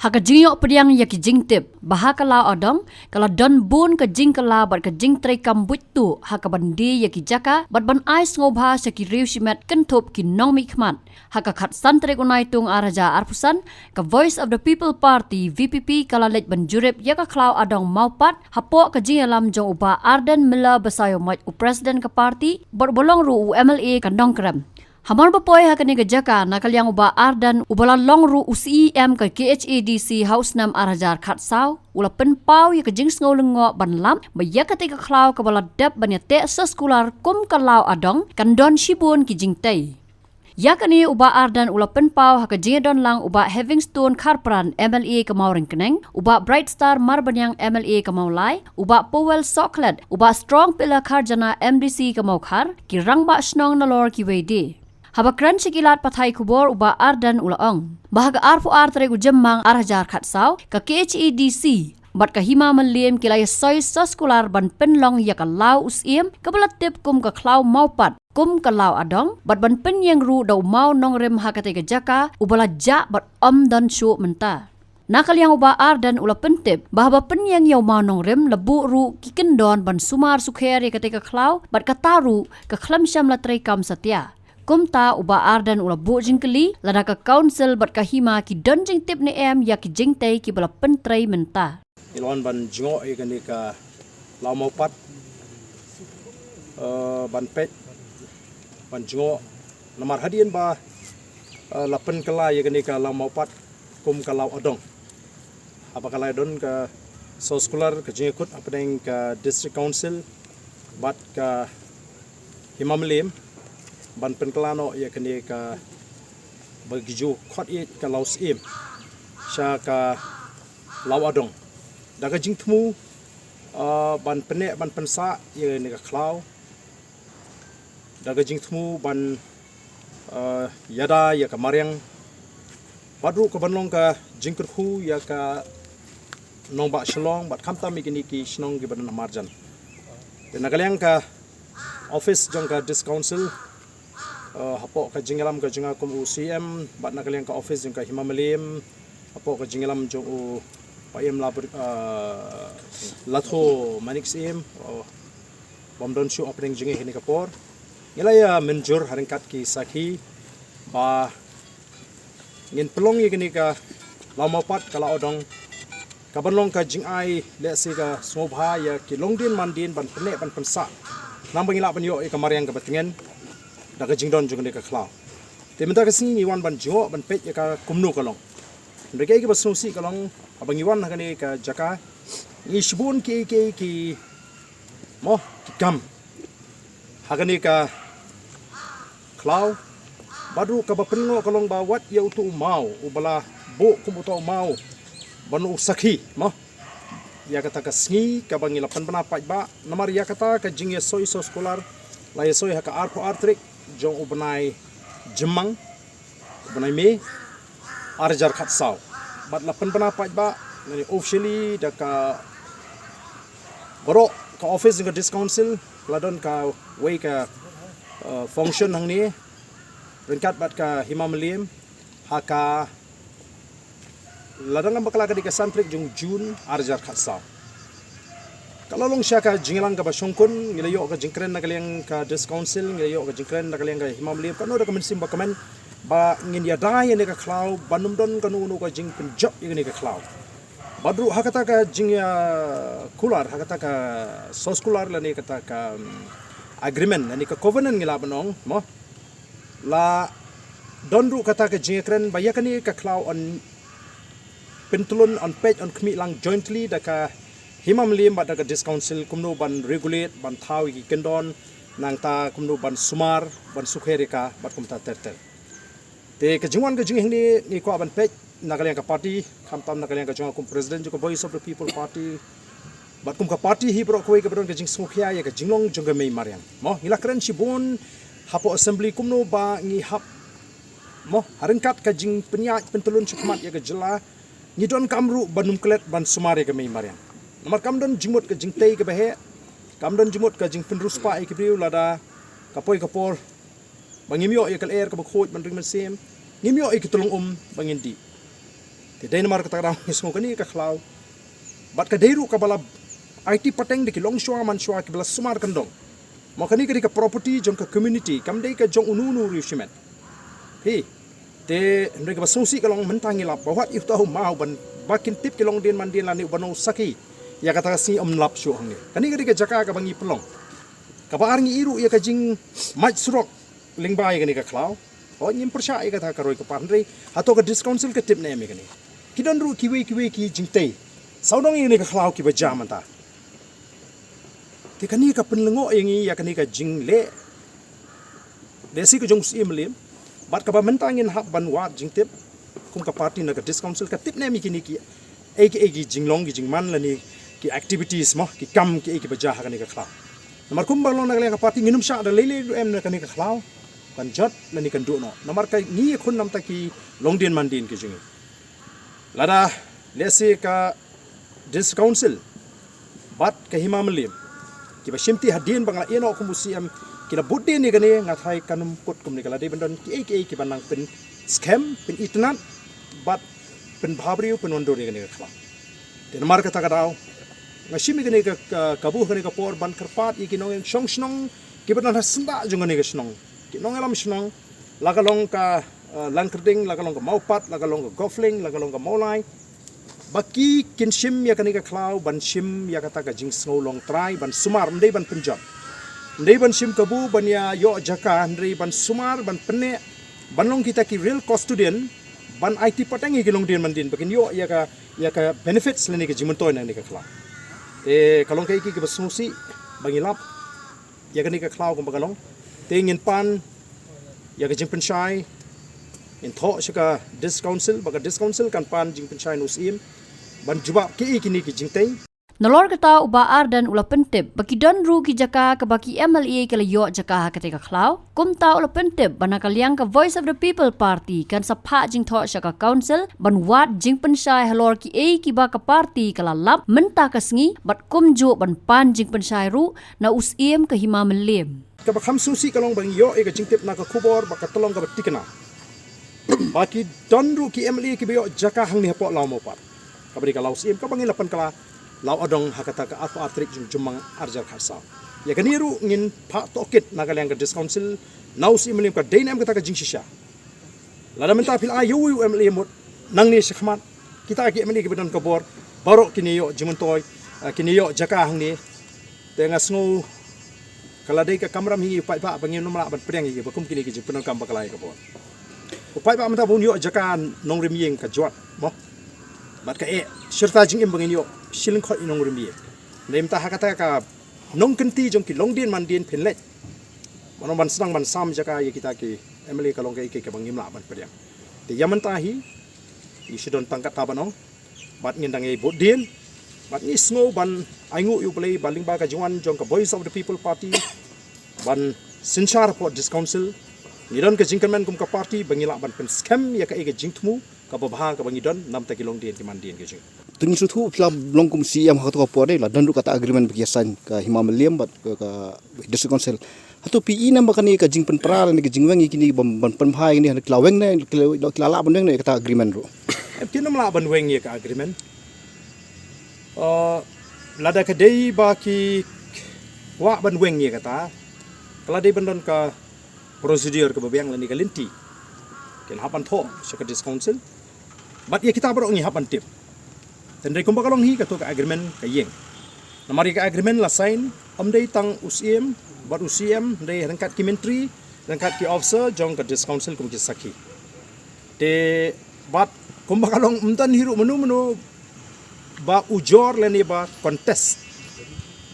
Haka jingyo pediang ya ki jing tip bahaka lao adong kala don bun ka jing kala bat ka jing tray kambut tu haka bandi ya ki jaka bat ban ais ngobha sa ki riu shimet kentup ki nong mi khmat haka khat san tre unai tung araja arpusan ka Voice of the People Party VPP kala lej ban jurip ya ka klau adong maupat hapo ka jing alam jong uba Arden Miller basayo maj u president ka party bat bolong ru u MLA ka nong kram. Hamar bapoy hakani ka jaka nakalyang uba Ardan ubala longru UCEM ka KHADC House Nam Arajar Khatsau ula penpau ya ka jing ngolungo banlam baya katika klau ka bala dep banyate sa skular kum kalau adong kandon shibun ki jing tay. Yakani uba Ardan ula penpau haka jing don lang uba Havingstone Kharpran MLA ka Mauring Keneng uba Bright Star Marbanyang MLA ka Maulai uba Powell Soklet uba Strong Pillar Kharjana MDC ka Maukhar ki rangba snong nalor ki wedi. Habakran sikilat patay kubor uba Ardan ulaong. Bahaga arfu artre ujemmang arajar khatsau ka KHADC bat ka hima malim kilay soy soskular ban penlong ya ka lau usiem kabalat tip kum ka klau maupat kum ka lau adong bat ban pen yang ru daw mau nong rem hakate ka jaka ubala ja bat don shu menta. Nakal yang uba Ardan ula pentip bahwa penyang yaw manong rem lebu ru kikendon ban sumar sukher ya ketika klau bat kataru ka klamsyam latray kam satya. Kumta uba Ardan ula bu jingkeli lada ka council bat kahima ki don jing tip ni em ya ki jing tay ki bala pentray menta. Ilon ban jingo ikani ka lau maupat ban pet ban jingo namar hadian ba lapen kala ikani ka lau maupat kum ka lau odong. Apa kala don ka so scholar ka jingkut apa deng ka district council bat ka himamlim ban penkelano ya kini ka bagiju khot it ka laus im sha ka law adong daga jingthmu ban pene ban pensa ya ni ka klau daga jingthmu ban yada ya ka maryang badru ka banlong ka jingkurhu ya ka nong ba shlong bat khamta mi kini ki shnong gi ban marjan de nagalyang ka office jong ka dis council hapo ka jingalam ka jinga kum UCM bat nakaliang ka office jing ka himamalim hapo ka jingalam jong u paim labur latho manik sim bomdon shu opening jingi hini kapor ngilaya menjur haringkat ki sakhi ba ngin pelong yi kini ka lamapat kala odong ka banlong ka jingai le si ka smobha ya ki longdin mandin ban pene ban pensa nambang ila ban yo e kamariang ka batingen daga jingdon jung ka klau te menta ka sini wan ban jo ban pet ya ka kumnu kalong ndege ki basnu si kalong abang iwan ha kani ka jaka ni shibun ki mo kam ha kani ka klau badu ka bapengo kalong ba wat ya utu mau ubala bo kumuto mau banu sakhi mo ya kata ka sngi ka bangila pan bana ba namar ya kata ka jingya soy so scholar la soy ha ka arpo artrik jong ubenai jemang ubenai me arjar khatsau bat lapan penapat ba nani officially da ka borok ka office ng dis council ladon ka way ka function hang ni ringkat bat ka himamalim haka ladang bakala ka di ka santrik jong June arjar khatsau kalau long syaka jingilang ka basungkun ngilayo ka jingkren na kaliang ka dis council ngilayo ka jingkren na kaliang ka himamlim kanu da kamen simba kamen ba ngin ya dai ne ka klau banumdon kanu ka jing penjok ni ka klau badru hakata ka jingya kular hakata ka soskular la ni kata ka agreement ni ka covenant ngila banong mo la donru kata ka jingkren ba yakani ka klau on pentulun on page on kmi lang jointly da ka himamlim bat daga dis council kumno ban regulate ban thawi ki kendon nang ta kumno ban sumar ban sukherika bat kumta terter te ka jingwan ka jing ni ko ban pej nagalyang ka party khamtam nagalyang ka jong kum president jo Voice of the People Party bat kum ka party hi bro koi ka bron ka jing sukhya ya ka jinglong jong mei maryang mo hilakren sibun hapo assembly kumno ba ngi hap mo haringkat ka jing penya pentulun sukmat ya ka jela ngidon kamru banum klet ban sumare ka mei maryang nomor kamdon jimut ke jingtei ke behe kamdon jimut ke jing penruspa ke briu lada kapoi kapor bangimyo ya kal air ke bakhot ban ring mesim ngimyo ke tulung bangindi Ke Denmark kata orang ngisngo kani ka klau. Bat ka deiru ka bala IT pateng de ki long shwa man shwa ki bala sumar kandong. Makani ka property jong ka community kam dei ka jong unu rishimet. He te ndre ka sungsi ka long mentangi lap bahwa itu tahu mau ban bakin tip ki long den man den lani bano saki. Ya kata si lap shu hang ni. Kani ka jaka ka bangi pelong. Ka ba arngi iru ya ka jing maj surok lingbai kani ka klau. Oh nyim persya ka ta ka roi ka pandrei atau ka discouncil ka tip ne me kani. Kidan ru kiwe ki jing tei. Saudong ini ka klau ki ba jam ta. Ti kani ka penlengo yang ya kani ka jing le. Desi ka jong si melim. Bat ka ba mentangin hak ban wat jing tip. Kum ka party na ka discouncil ka tip ne mi kini ki. Eki jinglong ki jingman la ni ki activities mo ki kam ki eki bajah kani ka klau. Namar kum balong na ka party nginum sha da lele du em na kani ka klau. Kan jot la ni kan du no. Namar ka ngi khun nam ta ki longdin mandin ki jingi. Lada lesi ka discouncil bat ka himamelim. Ki ba shimti hadin bangla eno kum usiam ki la budde ni kani ngathai kanum kut kum ni kala de bandon ki banang pen scam pen itnat bat pen bhabriu pen wondor ni kani ka klau. Ten mar ka ta ka daw ngashimi kani ka kabu kani ka por ban karpat iki nong shong shnong ki ban senda jung kani ka shnong ki nong alam shnong lagalong ka langkerding lagalong ka maupat lagalong ka gofling lagalong ka molai baki kin shim ya kani ka klau ban shim ya kata ka jing snow long try ban sumar ndai ban punjab ndai ban shim kabu ban ya yo jaka ndai ban sumar ban penne ban long kita ki real cost student ban IT patangi ki long din mandin bakin yo ya ka benefits leni ka jimontoy na ni ka klau kalong kai ki basungsi bangilap ya kani ka klau kum bagalong tingin pan ya ka jingpen shai in tho shika discouncil baga discouncil kan pan jingpen shai nusim ban juba ki kini ki jingtei Nolor kata ubaar dan ula pentip baki don ru ki jaka ke baki MLA ke yo jaka ketika klau kum ta ula pentip bana kaliang ke Voice of the People Party kan sapa jing tho shaka council ban wat jing pensyai halor ki ki ba ke party kala lap menta kasngi bat kum jo ban pan jing pensyai ru na usim ke hima melim ka ba kham susi kalong bang yo ka jingtip na ka kubor ba ka tolong ka tikna baki don ru ki MLA ki yo jaka hang ni hapo law mo par ka bari ka law sim ka bangin lapan kala law adong hakata ka atau atrik jumang arjar kharsau ya kaniru ngin pa tokit nagalang ka discouncil naus imlim ka dainam kata ka jingshisha lada menta pil ayu MLA mot nang ni shkhmat kita ki MLA ki bedan ka bor barok kini yo jimontoy kini yo jaka hang ni tenga sngo kala dei ka kamram hi pai pa bangin nomla ban preng hi bakum kini ki jipenon kam bakalai ka bor pai pa menta bun yo jaka nong rimyeng ka jwat mo bat ka serta jing im bangin yo shilling khot inong rimye nem ta hakata ka nong kenti jong ki longdin mandin phenlet manom ban sang ban sam jaka ye kita ki MLA ka long ke bangim la ban pediang te yaman ta hi isidon tangkat ta banong bat ngin dang e bodin bat ni snow ban aingu yu play baling ba ka jwan jong ka Voice of the People Party ban sinchar po discouncil nidon ka jingkan men kum ka party bangila ban pen scam ya ka jingtmu ka babha ka bangidon nam ta ki longdin ki mandin ke jing Tunggu suatu film longkum siam hatu apa deh lah dan kata agreement berkiasan ke Himameliam bat ke District Council atau PI nama kan ni ke jingpen peral ni ke jingweng ini ban penphai ni kelaweng ni kelala bendeng ni kata agreement ro. Kena mela ban weng ye ka agreement. Lada ke dei ba ki wa ban weng ye kata. Kala dei bandon ka prosedur ke babiang lani ka linti. Ken hapan tho sa ka District Council. Bat ye kita bro ngi hapan tip. Tendai kumpa kalong hi kato ka agreement ka yeng. Namari ka agreement la sign amdai tang UCM bat UCM dai rangkat ki menteri rangkat ki officer jong ka District Council kum ki sakhi. Te bat kumpa kalong umtan hiru menu ba ujor leni ba contest.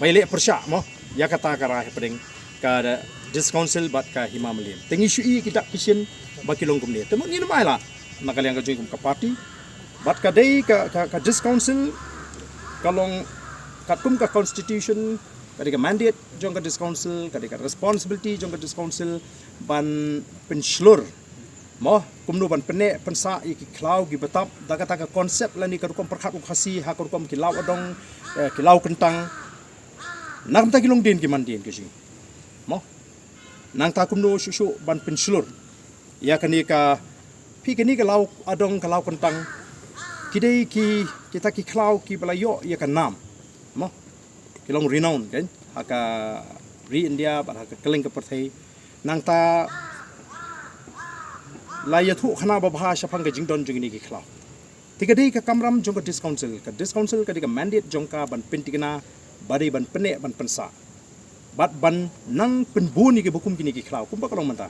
Baile persya mo ya kata kara pedeng ka District Council bat ka Himameliam. Tengi shui kita kisin ba kilong kum ni. Temo ni namai la nakaliang ka jing kum ka party bat kadai ka District Council kalong katum ka constitution kadai ka mandate jong ka District Council kadai ka responsibility jong ka District Council ban penslur mo kumno ban pene pensa iki klau gi betap daga ka konsep lani ka kom perkhat ku khasi ha kom ki law adong ki law kentang nang ta kilong din ki mandin ki sing mo nang ta kumno susu ban penslur ya kani ka pi kani ka law adong ka law kentang kidai kita ki klau ki balayo ya kan nam mo kilong renown kan haka ri India ba haka keling ke perthai nang ta la ya thu khana ba bhasha phang ke jingdon jing ni ki klau tiga dei ka kamram jong ka discouncil ka diga mandate jong ka ban pentigna bari ban pene ban pensa bat ban nang penbuni ke bukum kini ki klau kum ba kalong manta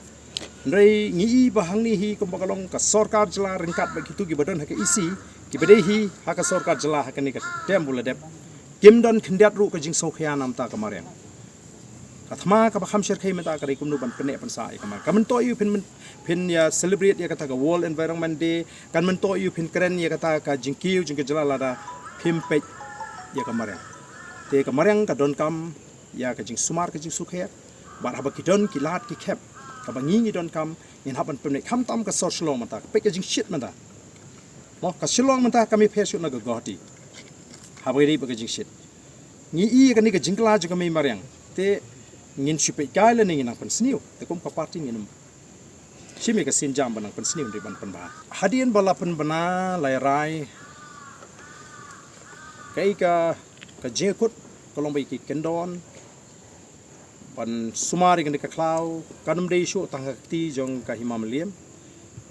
ndai ngi bahang ni hi kum ba kalong ka sarkar jela ringkat ba kitu ki badan haka isi ki bedei hi haka sarkar jela haka ni ka tem bula dep kimdon khindiat ru ka jing sokhya nam ta kamaren kathma ka ba kham sher khai mata ka kum nu ban pene pensa ai kamar kamen to yu pin ya celebrate ya kata ka World Environment Day kan men to yu pin keren ya kata ka jingkiu jing ke jela lada pimpet ya kamaren te kamaren ka don kam ya ka jing sumar ka jing sukhya bar haba ki don ki lat ki khep ka bangi don kam in haban pemne kham tam ka sor shlong mata pe ka jing shit mata mo ka shlong mata kami phesu na ga goti haba ri ba ka jing shit ni I ka ni ka jing kla ju ka me mariang te ngin shipe kaila ni nang pan sniu te kum ka party ngin shime ka sin jam banang pan sniu ri ban pan ba hadien bala pan bana lai rai kai ka jing kut kolong bai ki kendon pan sumari kan ka klau kanum dei shu tang ti jong ka himam liem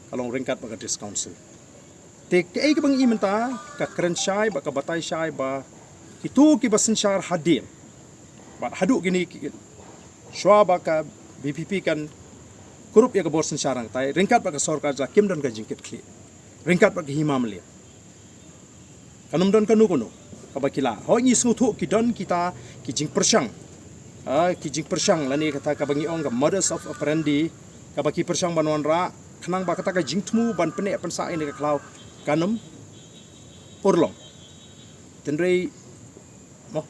kalong ringkat ba ka discouncil te ai ka bang imenta ka kren shai ba ka batai shai ba itu ki basin shar hadin ba hadu gini shwa ba ka BPP kan kurup ya ka borsin sharang tai ringkat ba ka sarkar ja kimdon ka jingkit kli ringkat ba ka himam liem kanum don kanu kono ka ba kila ho ni su thu ki don kita ki jing persang ki jing persang lani kata ka bangi ong ka modus of operandi ka ba ki persang banwan ra khnang ba kata ka jing thmu ban pene pan sa ini ka klau kanum urlong tenrei mo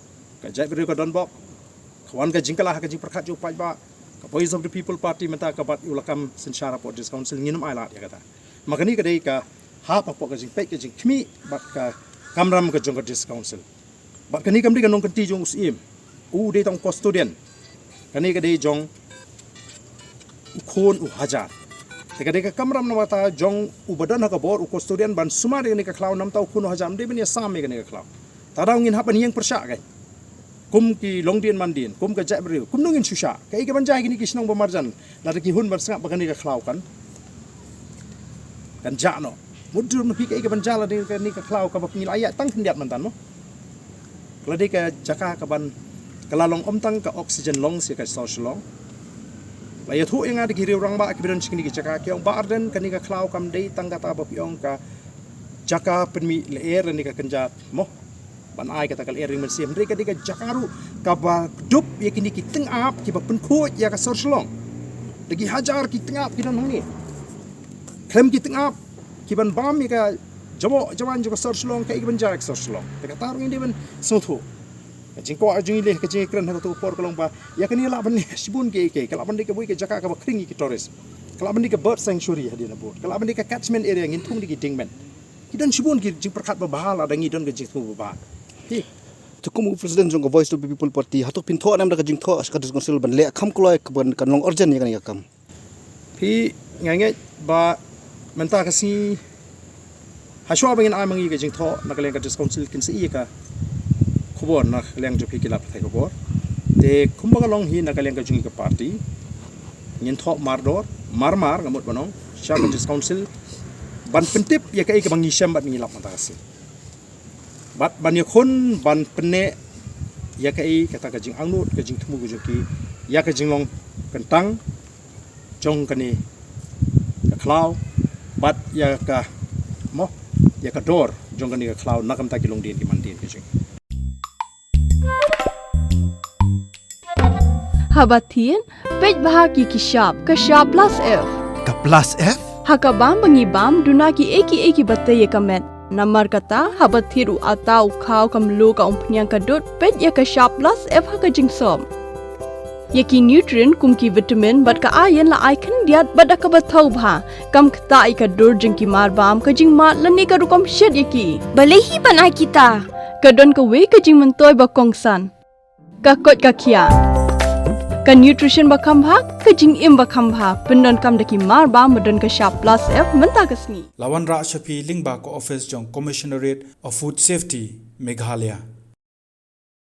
ka jai beri ka don bok kawan ka jing kala ka jing perkhat ju pai ba ka Voice of the People Party menta ka bat ulakam sensyara po discouncil nginum ailat ya kata makani ka dei ka ha pa po ka jing pe ka jing khmi bat ka kamram ka jong ka discouncil bat kani kam di ka nong kan ti jong usim dei tong custodian kani ka dei jong khon hajar te ka dei ka kamram na mata jong badan ha ka bor custodian ban suma de ni ka klau nam tau khun hajar de ben ya sam me ka ni ka klau tadau ngin ha ban yang persya kai kum ki longdien mandien kum ka jai bril kum nungin susha kai ka banjai gini ki snong bamarjan la ki hun ban sangap bakani ka klau kan jano mudur no pi kai ka banjala de ka ni ka klau ka bapni ayat tang khendiat mantan mo klade ka jaka ka ban kalalong omtang ka oxygen long si ka social long la ya thu inga de ki rang ba ki bidan chikni ki jaka ki ong ba arden ka ni ka klau kam dei tang kata ba pi ong ka jaka penmi le air ni ka kenjat mo ban ai kata kal ering mensiam mereka diga jakaru kaba dup ya kini ki tengap ki ba penkhut ya ka sorslong lagi hajar ki tengap ki dan ni klem ki tengap ki ban bam ya ka jawan juga sorslong ka ban jarak sorslong ka tarung ini ban sotho jingko ajung ile ka jekran ha to por kolong ba ya kini la ban sibun ke kala ban dika bui ke jaka ka ba kringi ki tourist kala ban dika bird sanctuary hadina bot kala ban dika catchment area ngin thung diki dingmen kidan sibun ki jing perkhat ba bahala dangi don ke jingtu ba Tukum presiden jong Voice of the People Party hato pintho nam da jing tho aska discouncil ban le kham kloi ban kanong urgent ya kan ya kam pi ngai ba menta kasi haswa bangin amangi ke jing tho nakaleng ka discouncil kin si ka khobor na leng jo pi kilap thai khobor te khumba long hi nakaleng ka jing ka party ngin tho mardor marmar ngamut banong sha ka discouncil ban pentip ya kai ka bangi syam bat ngilap mata kasi bat ban yakun ban pene ya kai kata ka jing angnut ka jing thmu ku joki ya ka jing long kentang jong kani ka klau bat ya ka mo ya ka dor jong kani ka klau nakam ta kilong din ki mandin ki jing Habatin pej bahagi kishap plus F Ka plus F? hakabam bangibam dunaki eki batay kamet Namar kata habat thiru atau khau kamlu ka umpnyang kadut pet ya ka sharp plus F ha ka jingsom. Yaki nutrient kum ki vitamin bat ka iron la icon diat bat ka bathau bha kam kta I ka dur jing ki mar bam ka jing mat lani ka rukom shed yaki. Balehi panai kita. Ka don ka we ka jing mentoy ba kongsan. Ka kot ka khia. ka nutrition bakam bha ka jing im bakam bha pendon kam daki mar ba madon ka sharp plus f menta kasni Lawan Ra Shapi Lingba ko office jong Commissionerate of Food Safety Meghalaya